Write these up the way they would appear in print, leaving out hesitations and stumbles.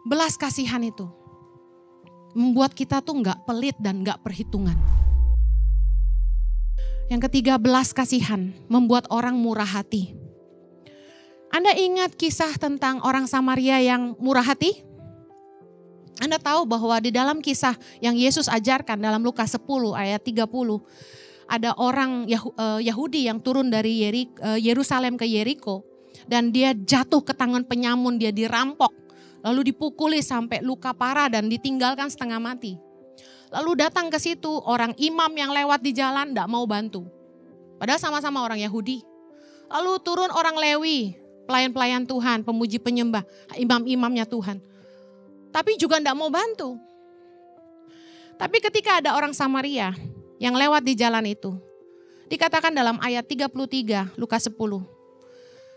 Belas kasihan itu membuat kita tuh gak pelit dan gak perhitungan. Yang ketiga, belas kasihan membuat orang murah hati. Anda ingat kisah tentang orang Samaria yang murah hati? Anda tahu bahwa di dalam kisah yang Yesus ajarkan dalam Lukas 10 ayat 30, ada orang Yahudi yang turun dari Yerusalem ke Yeriko, dan dia jatuh ke tangan penyamun, dia dirampok, lalu dipukuli sampai luka parah dan ditinggalkan setengah mati. Lalu datang ke situ orang imam yang lewat di jalan tidak mau bantu. Padahal sama-sama orang Yahudi. Lalu turun orang Lewi, pelayan-pelayan Tuhan, pemuji penyembah, imam-imamnya Tuhan. Tapi juga tidak mau bantu. Tapi ketika ada orang Samaria yang lewat di jalan itu, dikatakan dalam ayat 33 Lukas 10.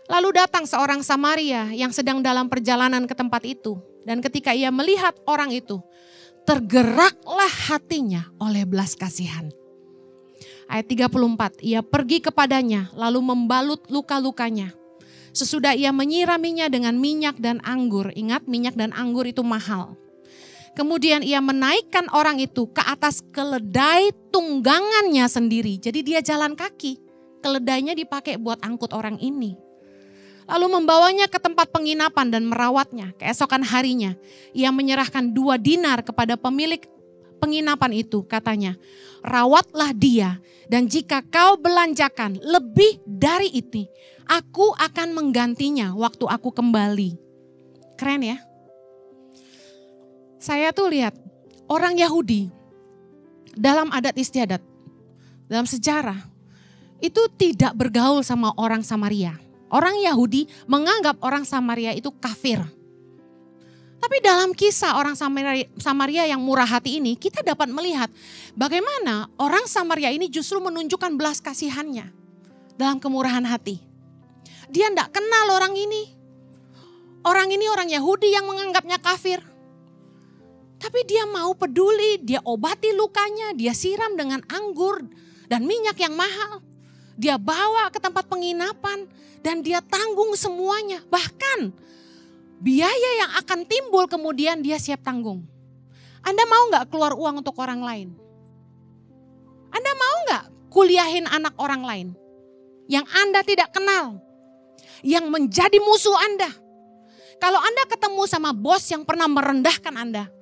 Lalu datang seorang Samaria yang sedang dalam perjalanan ke tempat itu. Dan ketika ia melihat orang itu, tergeraklah hatinya oleh belas kasihan. Ayat 34, ia pergi kepadanya lalu membalut luka-lukanya. Sesudah ia menyiraminya dengan minyak dan anggur. Ingat, minyak dan anggur itu mahal. Kemudian ia menaikkan orang itu ke atas keledai tunggangannya sendiri. Jadi dia jalan kaki. Keledainya dipakai buat angkut orang ini. Lalu membawanya ke tempat penginapan dan merawatnya. Keesokan harinya ia menyerahkan 2 dinar kepada pemilik penginapan itu. Katanya, rawatlah dia dan jika kau belanjakan lebih dari itu, aku akan menggantinya waktu aku kembali. Keren ya? Saya tuh lihat orang Yahudi dalam adat istiadat, dalam sejarah, itu tidak bergaul sama orang Samaria. Orang Yahudi menganggap orang Samaria itu kafir. Tapi dalam kisah orang Samaria yang murah hati ini, kita dapat melihat bagaimana orang Samaria ini justru menunjukkan belas kasihannya dalam kemurahan hati. Dia tidak kenal orang ini. Orang ini orang Yahudi yang menganggapnya kafir. Tapi dia mau peduli, dia obati lukanya, dia siram dengan anggur dan minyak yang mahal. Dia bawa ke tempat penginapan dan dia tanggung semuanya. Bahkan biaya yang akan timbul kemudian dia siap tanggung. Anda mau gak keluar uang untuk orang lain? Anda mau gak kuliahin anak orang lain yang Anda tidak kenal? Yang menjadi musuh Anda? Kalau Anda ketemu sama bos yang pernah merendahkan Anda,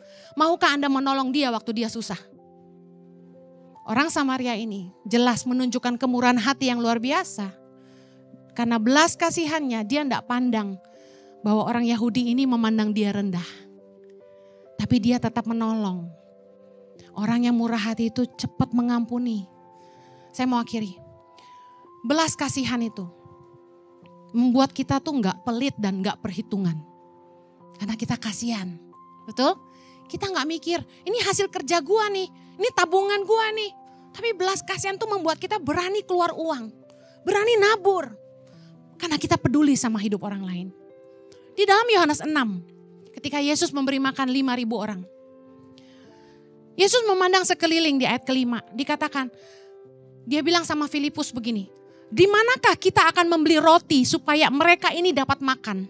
maukah Anda menolong dia waktu dia susah? Orang Samaria ini jelas menunjukkan kemurahan hati yang luar biasa. Karena belas kasihannya dia tidak pandang bahwa orang Yahudi ini memandang dia rendah. Tapi dia tetap menolong. Orang yang murah hati itu cepat mengampuni. Saya mau akhiri. Belas kasihan itu membuat kita tuh gak pelit dan gak perhitungan. Karena kita kasihan. Betul? Kita gak mikir, ini hasil kerja gua nih, ini tabungan gua nih. Tapi belas kasihan tuh membuat kita berani keluar uang. Berani nabur. Karena kita peduli sama hidup orang lain. Di dalam Yohanes 6, ketika Yesus memberi makan 5.000 orang. Yesus memandang sekeliling di ayat kelima. Dikatakan, dia bilang sama Filipus begini. Di manakah kita akan membeli roti supaya mereka ini dapat makan?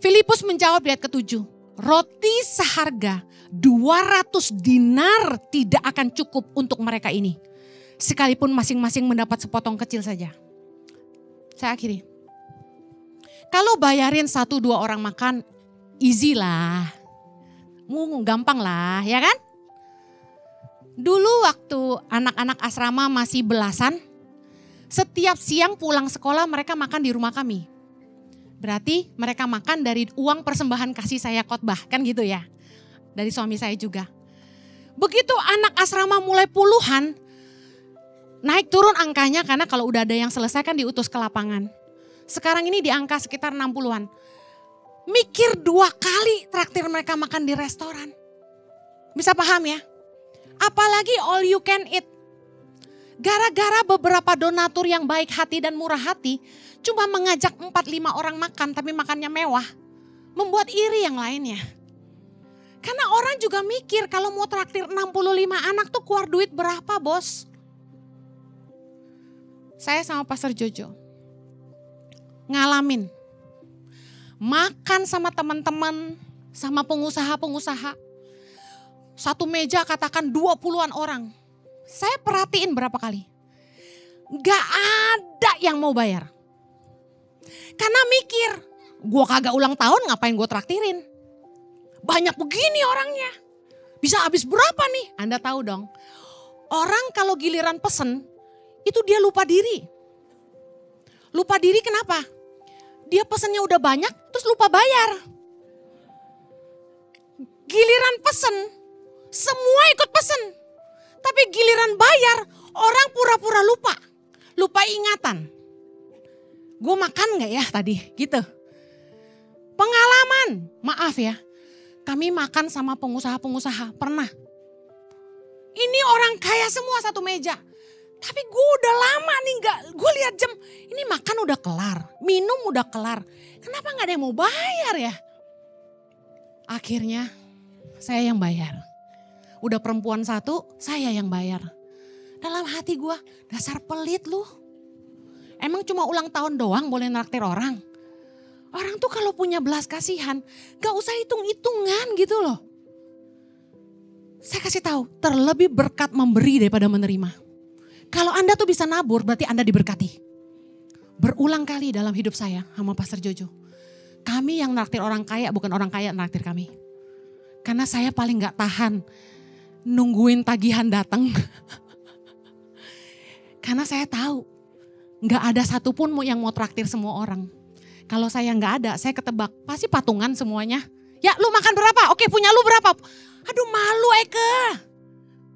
Filipus menjawab di ayat ketujuh. Roti seharga 200 dinar tidak akan cukup untuk mereka ini. Sekalipun masing-masing mendapat sepotong kecil saja. Saya akhiri. Kalau bayarin 1-2 orang makan, easy lah. Gampang lah, ya kan? Dulu waktu anak-anak asrama masih belasan, setiap siang pulang sekolah mereka makan di rumah kami. Berarti mereka makan dari uang persembahan kasih saya khotbah, kan gitu ya. Dari suami saya juga. Begitu anak asrama mulai puluhan, naik turun angkanya karena kalau udah ada yang selesai kan diutus ke lapangan. Sekarang ini di angka sekitar 60-an. Mikir 2 kali traktir mereka makan di restoran. Bisa paham ya? Apalagi all you can eat. Gara-gara beberapa donatur yang baik hati dan murah hati, cuma mengajak 4-5 orang makan tapi makannya mewah. Membuat iri yang lainnya. Karena orang juga mikir kalau mau traktir 65 anak tuh keluar duit berapa bos? Saya sama Pastor Jojo ngalamin. makan sama teman-teman, sama pengusaha-pengusaha. Satu meja katakan 20-an orang. Saya perhatiin berapa kali. Gak ada yang mau bayar. Karena mikir, gue kagak ulang tahun ngapain gue traktirin. Banyak begini orangnya. Bisa habis berapa nih? Anda tahu dong. Orang kalau giliran pesen, itu dia lupa diri. Lupa diri kenapa? Dia pesennya udah banyak, terus lupa bayar. Giliran pesen, semua ikut pesen. Tapi giliran bayar, orang pura-pura lupa. Lupa ingatan. Gue makan gak ya tadi? Gitu. Pengalaman, maaf ya. Kami makan sama pengusaha-pengusaha, pernah. Ini orang kaya semua satu meja. Tapi gue udah lama nih gue lihat jam. Ini makan udah kelar, minum udah kelar. Kenapa gak ada yang mau bayar ya? Akhirnya saya yang bayar. Udah perempuan satu, saya yang bayar. Dalam hati gue, dasar pelit lu. Emang cuma ulang tahun doang boleh naktir orang? Orang tuh kalau punya belas kasihan, gak usah hitung-hitungan gitu loh. Saya kasih tahu, terlebih berkat memberi daripada menerima. Kalau Anda tuh bisa nabur, berarti Anda diberkati. Berulang kali dalam hidup saya sama Pastor Jojo. Kami yang naktir orang kaya, bukan orang kaya naktir kami. Karena saya paling gak tahan nungguin tagihan datang. Karena saya tahu gak ada satupun yang mau traktir semua orang. Kalau saya gak ada, saya ketebak pasti patungan semuanya. Ya lu makan berapa? Oke punya lu berapa? Aduh malu Eke.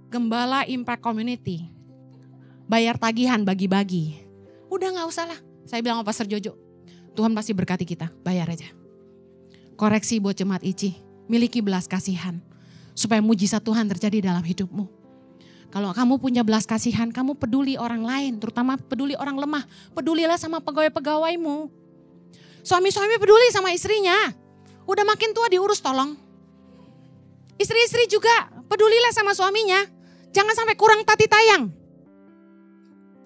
Gembala Impact Community. Bayar tagihan bagi-bagi. Udah gak usah lah. Saya bilang sama Pastor Jojo. Tuhan pasti berkati kita. Bayar aja. Koreksi buat jemaat ICI. Miliki belas kasihan. Supaya mujizat Tuhan terjadi dalam hidupmu. Kalau kamu punya belas kasihan. Kamu peduli orang lain. Terutama peduli orang lemah. Pedulilah sama pegawai-pegawaimu. Suami-suami peduli sama istrinya. Udah makin tua diurus tolong. Istri-istri juga pedulilah sama suaminya. Jangan sampai kurang tati tayang.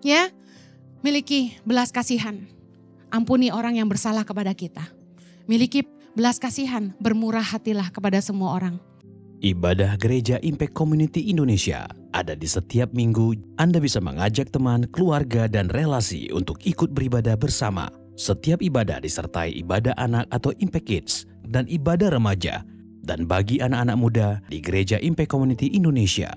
Ya, miliki belas kasihan. Ampuni orang yang bersalah kepada kita. Miliki belas kasihan, bermurah hatilah kepada semua orang. Ibadah Gereja Impact Community Indonesia ada di setiap minggu. Anda bisa mengajak teman, keluarga, dan relasi untuk ikut beribadah bersama. Setiap ibadah disertai ibadah anak atau Impact Kids dan ibadah remaja. Dan bagi anak-anak muda di Gereja Impact Community Indonesia